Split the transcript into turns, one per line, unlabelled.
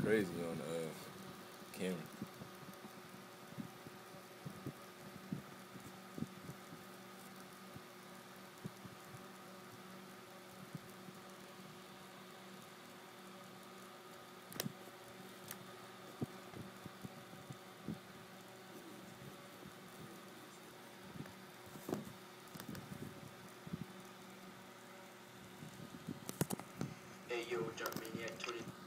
crazy on camera.
Hey yo, Dark Maniac 20.